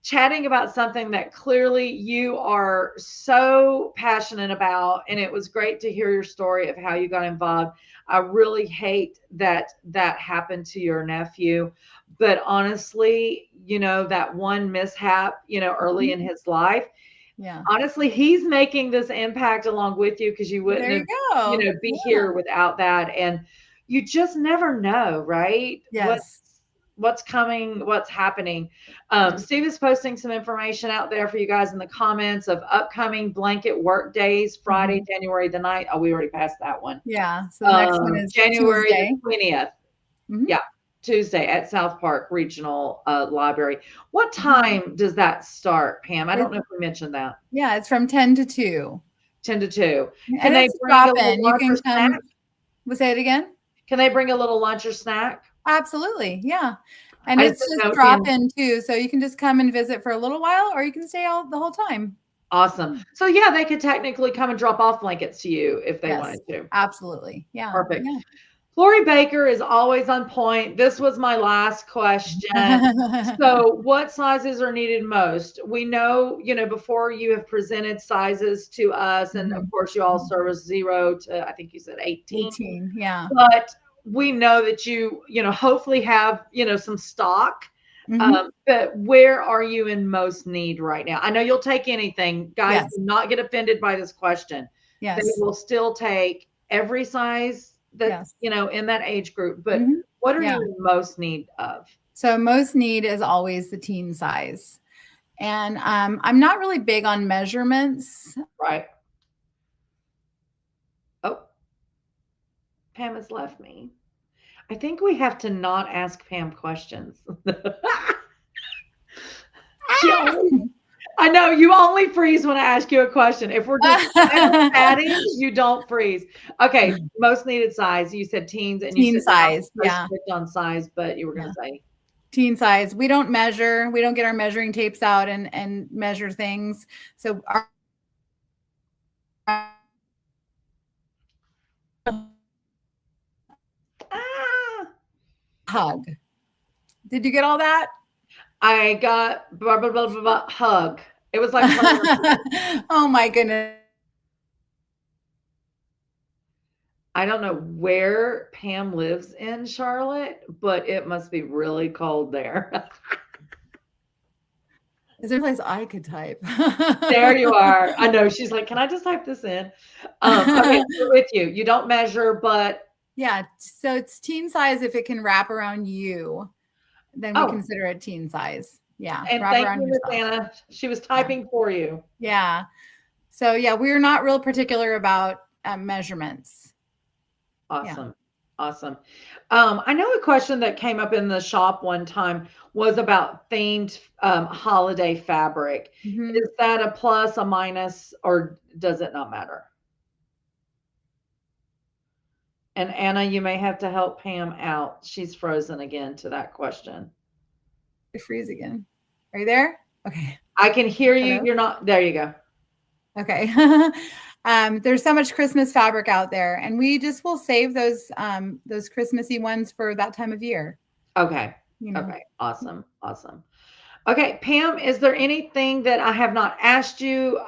chatting about something that clearly you are so passionate about. And it was great to hear your story of how you got involved. I really hate that that happened to your nephew. But honestly, that one mishap, early in his life, Yeah. honestly, he's making this impact along with you because you wouldn't There have, you go. be Yeah. here without that. And you just never know, right? Yes. What's coming, what's happening. Steve is posting some information out there for you guys in the comments of upcoming blanket work days, Friday, January the 9th. Oh, we already passed that one. Yeah. So the next one is January Tuesday. the 20th. Mhm. Yeah. Tuesday at South Park Regional Library. What time does that start, Pam? I don't know if we mentioned that. Yeah, it's from 10 to 2. 10 to 2. Can And they it's bring a drop little in. You lunch or can snack? come. We'll say it again. Can they bring a little lunch or snack? Absolutely. Yeah. And I it's just just know drop in too. So you can just come and visit for a little while or you can stay all the whole time. Awesome. So yeah, they could technically come and drop off blankets to you if they wanted to. Absolutely. Yeah. Perfect. Yeah. Lori Baker is always on point. This was my last question. So, what sizes are needed most? We know, before you have presented sizes to us, and of course, you all service 0 to, I think you said 18. 18. Yeah. But we know that hopefully have, some stock. But where are you in most need right now? I know you'll take anything. Guys, Yes. do not get offended by this question. Yes. They will still take every size that's, in that age group. But what are you in most need of? So most need is always the teen size. And I'm not really big on measurements. Right. Oh, Pam has left me. I think we have to not ask Pam questions. I know you only freeze when I ask you a question. If we're just chatting, you don't freeze. Okay, most needed size. You said teens, and teen you said size. Yeah, on size, but you were going to say teen size. We don't measure. We don't get our measuring tapes out and measure things. So our hug. Did you get all that? I got blah, blah, blah, blah, blah, hug. It was like, oh my goodness. I don't know where Pam lives in Charlotte, but it must be really cold there. Is there a place I could type? There you are. I know. She's like, can I just type this in? Okay, so with you. You don't measure, but. Yeah. So it's teen size if it can wrap around you. Then we consider it teen size. Yeah. And thank you, Miss Anna. She was typing for you. Yeah. So yeah, we're not real particular about measurements. Awesome. Yeah. Awesome. I know a question that came up in the shop one time was about themed holiday fabric. Is that a plus, a minus, or does it not matter? And Anna, you may have to help Pam out. She's frozen again to that question. You freeze again. Are you there? Okay. I can hear you. Hello? You're not. There you go. Okay. There's so much Christmas fabric out there, and we just will save those Christmassy ones for that time of year. Okay. You know. Okay. Awesome. Awesome. Okay, Pam, is there anything that I have not asked you?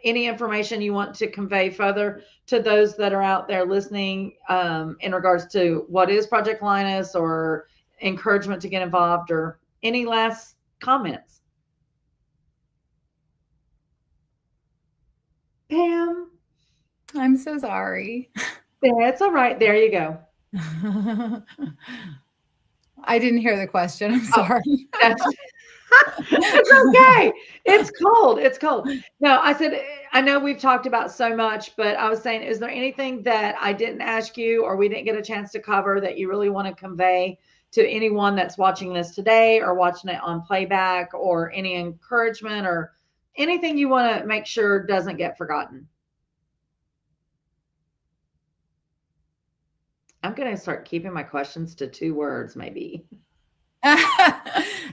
Any information you want to convey further to those that are out there listening in regards to what is Project Linus or encouragement to get involved or any last comments? Pam? I'm so sorry. That's all right. There you go. I didn't hear the question. I'm Oh, sorry. that's it's okay. It's cold. It's cold. No, I said, I know we've talked about so much, but I was saying, is there anything that I didn't ask you or we didn't get a chance to cover that you really want to convey to anyone that's watching this today or watching it on playback, or any encouragement or anything you want to make sure doesn't get forgotten? I'm going to start keeping my questions to 2 words, maybe.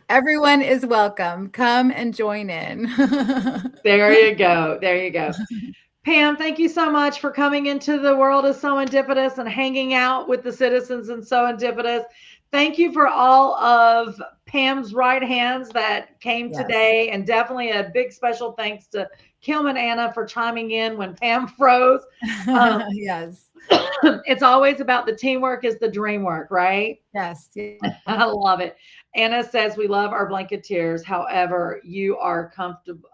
Everyone is welcome. Come and join in. There you go. There you go. Pam, thank you so much for coming into the world of Serendipitous and hanging out with the citizens in Serendipitous. Thank you for all of Pam's right hands that came today, and definitely a big special thanks to Kim and Anna for chiming in when Pam froze. Yes. It's always about the teamwork is the dream work, right? Yes. I love it. Anna says, we love our blanketeers. However, you are comfortable.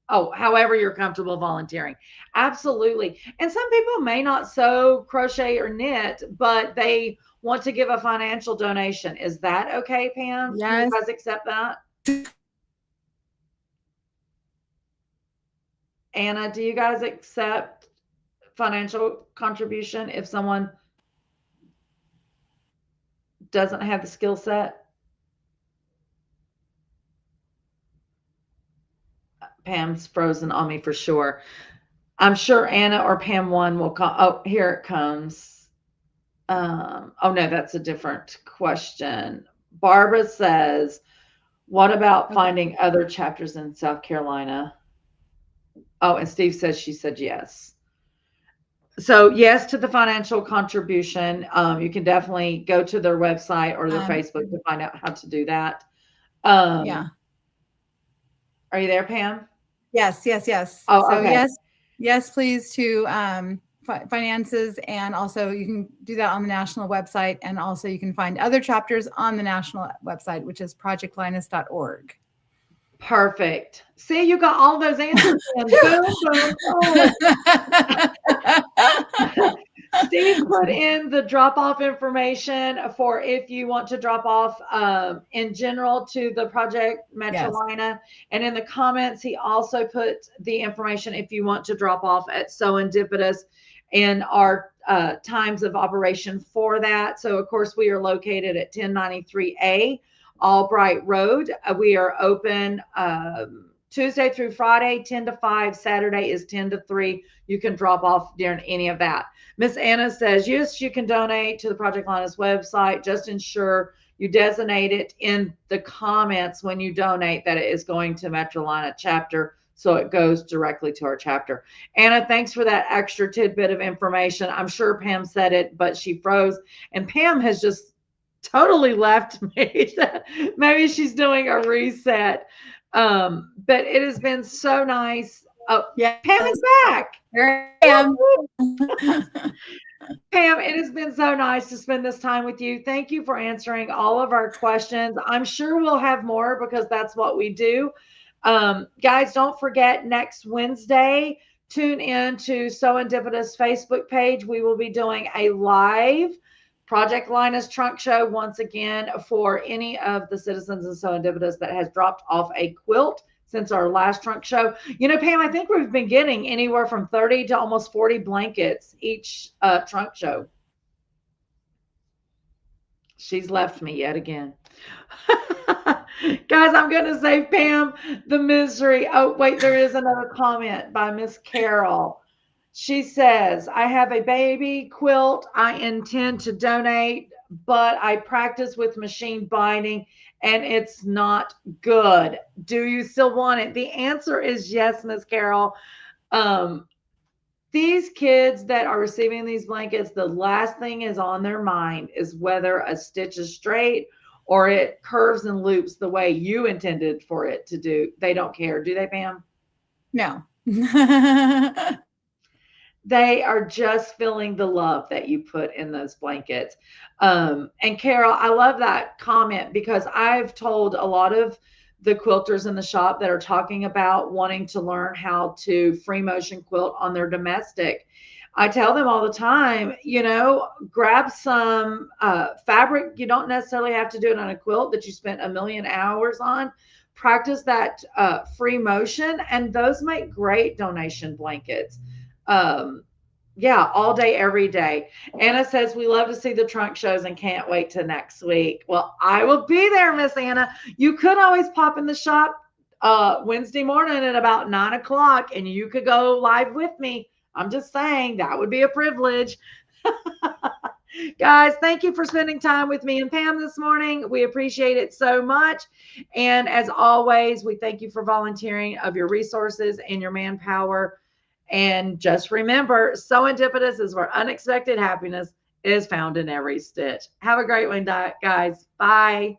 However you're comfortable volunteering. Absolutely. And some people may not sew, crochet, or knit, but they want to give a financial donation. Is that okay, Pam? Yes. Can you guys accept that? Anna, do you guys accept financial contribution if someone doesn't have the skill set? Pam's frozen on me for sure. I'm sure Anna or Pam 1 will come. Oh, here it comes. Oh no, that's a different question. Barbara says, what about finding other chapters in South Carolina? Oh, and Steve says she said yes. So yes to the financial contribution. You can definitely go to their website or their Facebook to find out how to do that. Yeah. Are you there, Pam? Yes, yes, yes. Oh, so okay. yes, please to finances, and also you can do that on the national website, and also you can find other chapters on the national website, which is projectlinus.org. Perfect. See, you got all those answers in. Boom, boom, boom. Steve put in the drop-off information for if you want to drop off in general to the Project Metrolina. Yes. And in the comments, he also put the information if you want to drop off at Serendipitous and our times of operation for that. So, of course, we are located at 1093A Albright Road. We are open Tuesday through Friday, 10 to 5. Saturday is 10 to 3. You can drop off during any of that. Miss Anna says, yes, you can donate to the Project Linus website. Just ensure you designate it in the comments when you donate that it is going to Metrolina chapter, so it goes directly to our chapter. Anna, thanks for that extra tidbit of information. I'm sure Pam said it, but she froze. And Pam has just totally left me. Maybe she's doing a reset. But it has been so nice. Oh, yeah, Pam is back. There I am. Pam, it has been so nice to spend this time with you. Thank you for answering all of our questions. I'm sure we'll have more because that's what we do. Guys, don't forget next Wednesday, tune in to Serendipitous Facebook page. We will be doing a live Project Linus trunk show once again for any of the citizens of Serendipitous that has dropped off a quilt since our last trunk show. You know, Pam, I think we've been getting anywhere from 30 to almost 40 blankets each trunk show. She's left me yet again. Guys, I'm going to save Pam the misery. Oh, wait, there is another comment by Miss Carol. She says, I have a baby quilt I intend to donate, but I practice with machine binding and it's not good. Do you still want it? The answer is yes, Miss Carol. Um, these kids that are receiving these blankets, the last thing is on their mind is whether a stitch is straight or it curves and loops the way you intended for it to do. They don't care, do they, Pam? No. They are just feeling the love that you put in those blankets. And Carol, I love that comment because I've told a lot of the quilters in the shop that are talking about wanting to learn how to free motion quilt on their domestic. I tell them all the time, grab some fabric. You don't necessarily have to do it on a quilt that you spent a million hours on. Practice that free motion, and those make great donation blankets. Um, yeah, all day, every day. Anna says we love to see the trunk shows and can't wait to next week. Well, I will be there, Miss Anna. You could always pop in the shop Wednesday morning at about 9 o'clock, and you could go live with me. I'm just saying that would be a privilege. Guys, thank you for spending time with me and Pam this morning. We appreciate it so much. And as always, we thank you for volunteering of your resources and your manpower. And just remember, serendipitous is where unexpected happiness is found in every stitch. Have a great one, guys. Bye.